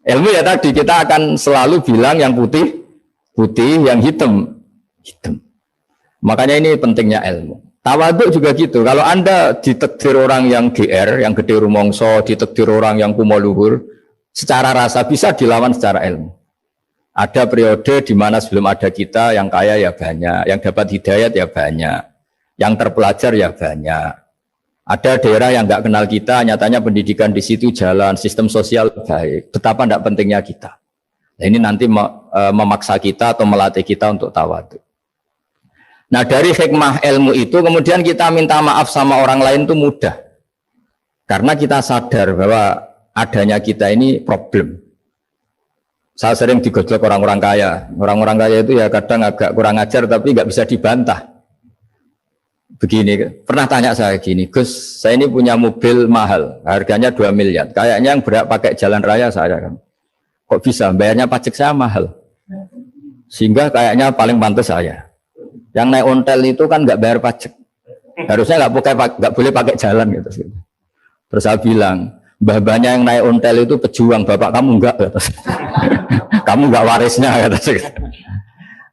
Ilmu ya tadi kita akan selalu bilang yang putih, putih, yang hitam, hitam. Makanya ini pentingnya ilmu. Tawaduk juga gitu. Kalau Anda ditakdir orang yang GR, yang gede rumongso, ditakdir orang yang kumo luhur, secara rasa bisa dilawan secara ilmu. Ada periode di mana sebelum ada kita yang kaya ya banyak, yang dapat hidayat ya banyak, yang terpelajar ya banyak. Ada daerah yang nggak kenal kita, nyatanya pendidikan di situ jalan, sistem sosial baik. Betapa tidak pentingnya kita. Nah, ini nanti memaksa kita atau melatih kita untuk tawadhu. Nah, dari hikmah ilmu itu kemudian kita minta maaf sama orang lain itu mudah. Karena kita sadar bahwa adanya kita ini problem. Saya sering digojlok orang-orang kaya. Orang-orang kaya itu ya kadang agak kurang ajar tapi nggak bisa dibantah. Begini, pernah tanya saya gini, Gus, saya ini punya mobil mahal, harganya 2 miliar. Kayaknya yang berat pakai jalan raya saya kan. Kok bisa? Bayarnya pajak saya mahal. Sehingga kayaknya paling pantas saya. Yang naik ontel itu kan nggak bayar pajak. Harusnya nggak boleh pakai jalan gitu. Terus saya bilang, mbah-mbahnya yang naik ontel itu pejuang, bapak kamu enggak. Kamu enggak warisnya.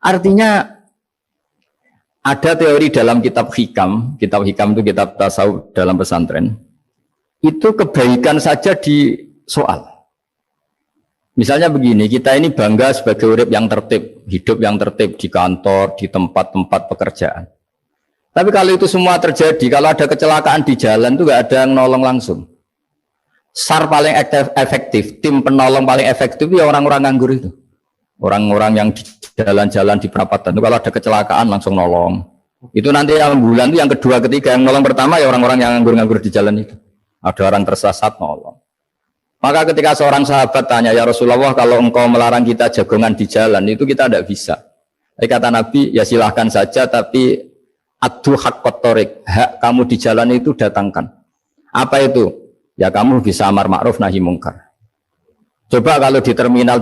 Artinya ada teori dalam kitab hikam itu kitab tasawuf dalam pesantren, itu kebaikan saja di soal. Misalnya begini, kita ini bangga sebagai urip yang tertib, hidup yang tertib di kantor, di tempat-tempat pekerjaan. Tapi kalau itu semua terjadi, kalau ada kecelakaan di jalan itu nggak ada yang nolong langsung. SAR paling efektif, tim penolong paling efektif ya orang-orang nganggur itu. Orang-orang yang di jalan-jalan di perapatan itu kalau ada kecelakaan langsung nolong. Itu nanti ambulan itu yang kedua, ketiga. Yang nolong pertama ya orang-orang yang nganggur-nganggur di jalan itu. Ada orang tersesat nolong. Maka ketika seorang sahabat tanya, ya Rasulullah kalau engkau melarang kita jagongan di jalan itu kita tidak bisa. Tapi kata Nabi, ya silahkan saja tapi adu haqqat thoriq, hak kamu di jalan itu datangkan. Apa itu? Ya kamu bisa amar ma'ruf nahi mungkar. Coba kalau di terminal,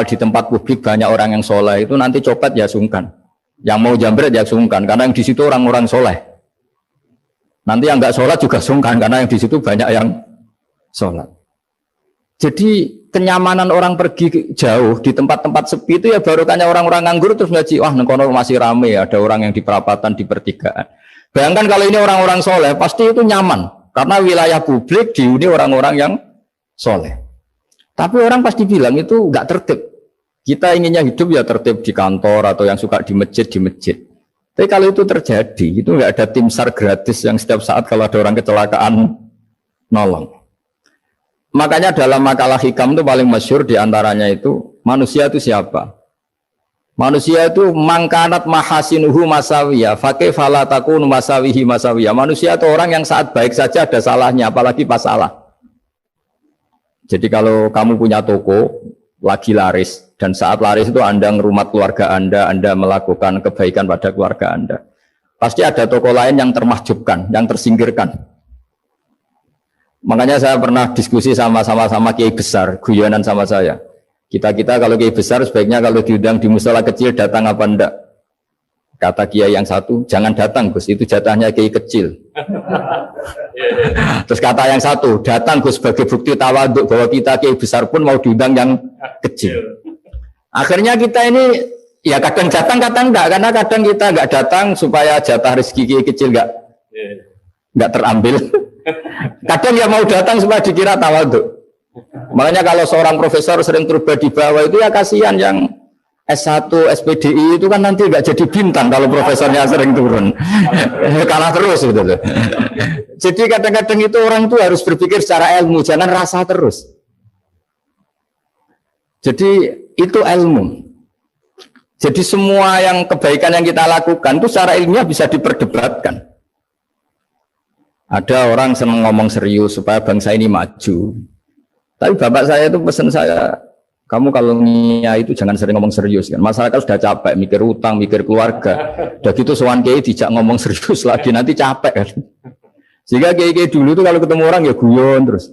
di tempat publik banyak orang yang soleh, itu nanti copet ya sungkan. Yang mau jambret ya sungkan, karena yang di situ orang-orang soleh. Nanti yang nggak sholat juga sungkan, karena yang di situ banyak yang sholat. Jadi kenyamanan orang pergi jauh di tempat-tempat sepi itu ya barokahnya orang-orang nganggur terus ngaji, wah nengkono masih rame, ada orang yang di perapatan, di pertigaan. Bayangkan kalau ini orang-orang soleh, pasti itu nyaman, karena wilayah publik dihuni orang-orang yang soleh. Tapi orang pasti bilang itu enggak tertib. Kita inginnya hidup ya tertib di kantor atau yang suka di masjid, di masjid. Tapi kalau itu terjadi, itu enggak ada tim SAR gratis yang setiap saat kalau ada orang kecelakaan nolong. Makanya dalam makalah hikam itu paling masyhur diantaranya itu, manusia itu siapa? Manusia itu mangkanat mahasinuhu masawiyah, fakih falatakun masawihi masawiyah. Manusia itu orang yang saat baik saja ada salahnya, apalagi pas salah. Jadi kalau kamu punya toko, lagi laris, dan saat laris itu Anda ngerumat keluarga Anda melakukan kebaikan pada keluarga Anda. Pasti ada toko lain yang termahjubkan, yang tersingkirkan. Makanya saya pernah diskusi sama kiai besar, guyonan sama saya. Kita kalau kiai besar sebaiknya kalau diundang di musala kecil datang apa enggak? Kata kiai yang satu, jangan datang Gus, itu jatahnya kiai kecil. Terus kata yang satu, datang Gus sebagai bukti tawaduk bahwa kita kiai besar pun mau diundang yang kecil. Akhirnya kita ini ya kadang datang kadang enggak, karena kadang kita enggak datang supaya jatah rezeki kiai kecil enggak terambil. Kadang ya mau datang supaya dikira tawaduk. Makanya kalau seorang profesor sering terubah di bawah itu ya kasihan yang S1, SPDI itu kan nanti nggak jadi bintang kalau profesornya sering turun. Kalah terus gitu loh. Jadi kadang-kadang itu orang itu harus berpikir secara ilmu, jangan rasa terus. Jadi itu ilmu. Jadi semua yang kebaikan yang kita lakukan itu secara ilmiah bisa diperdebatkan. Ada orang senang ngomong serius supaya bangsa ini maju. Tapi bapak saya itu pesan saya, kamu kalau niat itu jangan sering ngomong serius kan. Masyarakat sudah capek mikir utang, mikir keluarga. Udah gitu sowan kiai dijak ngomong serius lagi nanti capek kan. Sehingga kiai dulu tuh kalau ketemu orang ya guyon terus.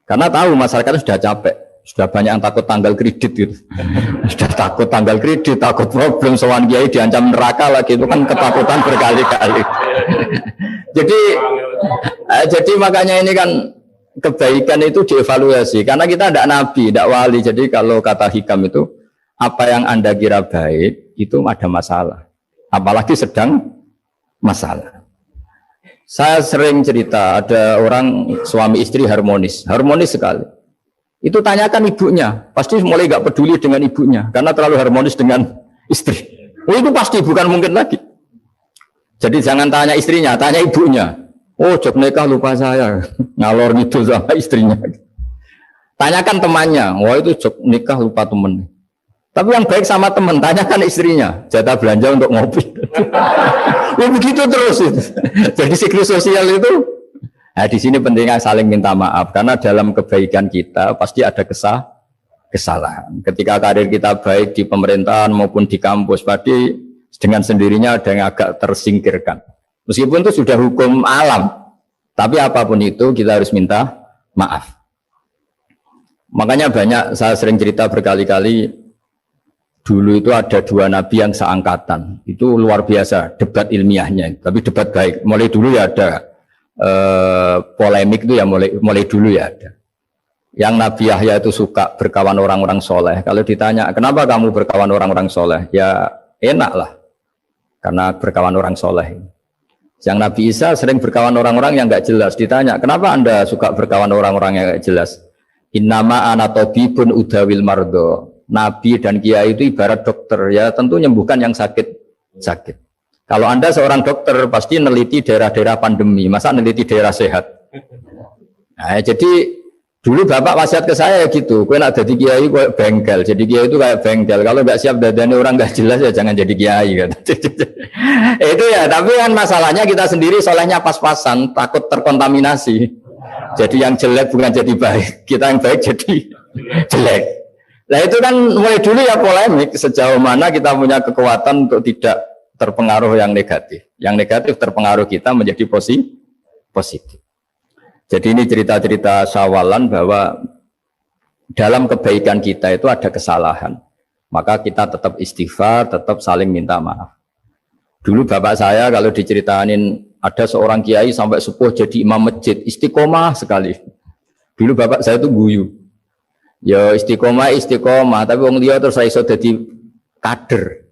Karena tahu masyarakat sudah capek. Sudah banyak yang takut tanggal kredit gitu. Sudah takut tanggal kredit, takut problem sowan kiai diancam neraka lagi itu kan ketakutan berkali-kali. Jadi makanya ini kan kebaikan itu dievaluasi karena kita tidak nabi, tidak wali. Jadi kalau kata hikam itu apa yang Anda kira baik itu ada masalah. Apalagi sedang masalah. Saya sering cerita ada orang suami istri harmonis sekali. Itu tanyakan ibunya, pasti mulai gak peduli dengan ibunya karena terlalu harmonis dengan istri. Oh, itu pasti bukan mungkin lagi. Jadi jangan tanya istrinya, tanya ibunya. Oh, jok nikah lupa saya, ngalor ngidul sama istrinya. Tanyakan temannya, wah itu jok nikah lupa temen. Tapi yang baik sama teman, tanyakan istrinya, jatah belanja untuk ngopi. Ya begitu terus itu. Jadi siklus sosial itu. Nah, di sini pentingnya saling minta maaf karena dalam kebaikan kita pasti ada kesalahan. Ketika karir kita baik di pemerintahan maupun di kampus, pasti dengan sendirinya ada yang agak tersingkirkan. Meskipun itu sudah hukum alam, tapi apapun itu kita harus minta maaf. Makanya banyak saya sering cerita berkali-kali. Dulu itu ada dua nabi yang seangkatan, itu luar biasa debat ilmiahnya, tapi debat baik. Mulai dulu ya ada polemik itu ya mulai dulu ya ada. Yang Nabi Yahya itu suka berkawan orang-orang soleh. Kalau ditanya kenapa kamu berkawan orang-orang soleh, ya enak lah, karena berkawan orang soleh. Yang Nabi Isa sering berkawan orang-orang yang nggak jelas. Ditanya kenapa Anda suka berkawan orang-orang yang nggak jelas? Innama ana tabibun udawil mardo. Nabi dan kiai itu ibarat dokter, ya tentu menyembuhkan yang sakit. Kalau Anda seorang dokter pasti neliti daerah-daerah pandemi, masa neliti daerah sehat. Nah, jadi dulu Bapak wasiat ke saya gitu, kowe nak jadi kiai kayak bengkel, jadi kiai itu kayak bengkel. Kalau nggak siap dadane orang nggak jelas ya jangan jadi kiai kan. Itu ya, tapi kan masalahnya kita sendiri solehnya pas-pasan, takut terkontaminasi. Jadi yang jelek bukan jadi baik, kita yang baik jadi jelek. Nah itu kan mulai dulu ya polemik, sejauh mana kita punya kekuatan untuk tidak terpengaruh yang negatif. Yang negatif terpengaruh kita menjadi positif. Jadi ini cerita-cerita sawalan bahwa dalam kebaikan kita itu ada kesalahan. Maka kita tetap istighfar, tetap saling minta maaf. Dulu bapak saya kalau diceritain ada seorang kiai sampai sepuh jadi imam masjid, istiqomah sekali. Dulu bapak saya itu guyu. Ya istiqomah, tapi wong dia terus iso jadi kader.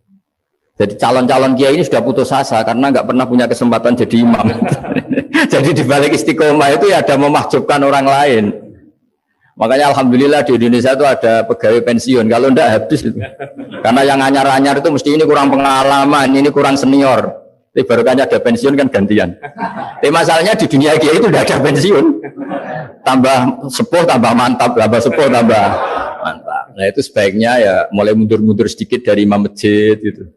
Jadi calon-calon kiai ini sudah putus asa karena nggak pernah punya kesempatan jadi imam. Jadi di balik istiqomah itu ya ada memahjubkan orang lain. Makanya alhamdulillah di Indonesia itu ada pegawai pensiun. Kalau enggak habis itu. Karena yang anyar-anyar itu mesti ini kurang pengalaman, ini kurang senior. Tapi baru kan ada pensiun kan gantian. Tapi masalahnya di dunia kiai itu udah ada pensiun. Tambah sepuh tambah mantap, tambah sepuh tambah mantap. Nah itu sebaiknya ya mulai mundur-mundur sedikit dari imam masjid gitu.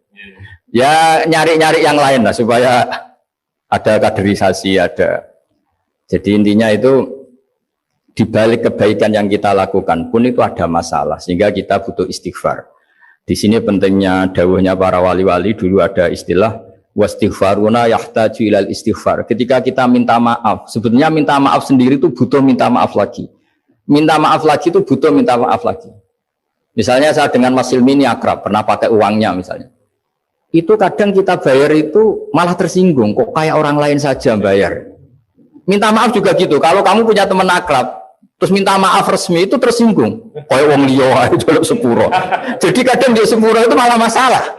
Ya nyari-nyari yang lain lah supaya ada kaderisasi, ada. Jadi intinya itu di balik kebaikan yang kita lakukan pun itu ada masalah sehingga kita butuh istighfar. Di sini pentingnya dawuhnya para wali-wali, dulu ada istilah wastighfaruna yahtaju ilal istighfar. Ketika kita minta maaf, sebetulnya minta maaf sendiri itu butuh minta maaf lagi. Minta maaf lagi itu butuh minta maaf lagi. Misalnya saya dengan Mas Hilmi ini akrab, pernah pakai uangnya misalnya. Itu kadang kita bayar itu malah tersinggung, kok kayak orang lain saja bayar. Minta maaf juga gitu, kalau kamu punya teman akrab, terus minta maaf resmi itu tersinggung. Kayak wong liya itu sepuro. Jadi kadang di sepuro itu malah masalah.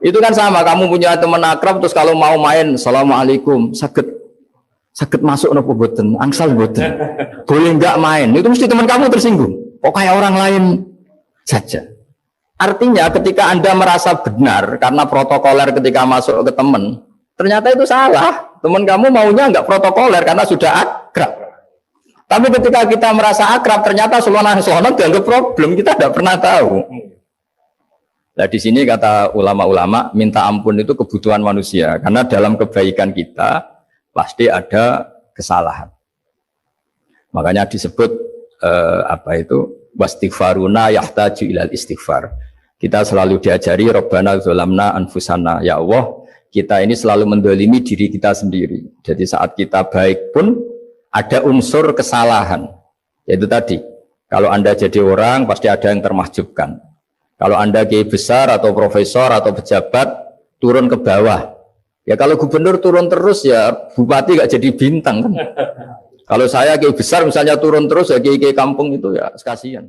Itu kan sama, kamu punya teman akrab terus kalau mau main, assalamualaikum, sakit masuk nopo boten, angsal boten, boleh nggak main, itu mesti teman kamu tersinggung. Kok kayak orang lain saja. Artinya ketika Anda merasa benar karena protokoler ketika masuk ke teman, ternyata itu salah. Teman kamu maunya nggak protokoler karena sudah akrab. Tapi ketika kita merasa akrab, ternyata selonang-selonang dianggap problem, kita tidak pernah tahu. Nah di sini kata ulama-ulama minta ampun itu kebutuhan manusia karena dalam kebaikan kita pasti ada kesalahan. Makanya disebut wastighfaruna yahtaju ilal istighfar. Kita selalu diajari Rabbana dzalamna anfusana, ya Allah kita ini selalu mendolimi diri kita sendiri. Jadi saat kita baik pun ada unsur kesalahan. Yaitu tadi kalau Anda jadi orang pasti ada yang termahjubkan. Kalau Anda kiai besar atau profesor atau pejabat turun ke bawah. Ya kalau gubernur turun terus ya bupati gak jadi bintang kan. Kalau saya kiai besar misalnya turun terus ya kiai kampung itu ya kasihan.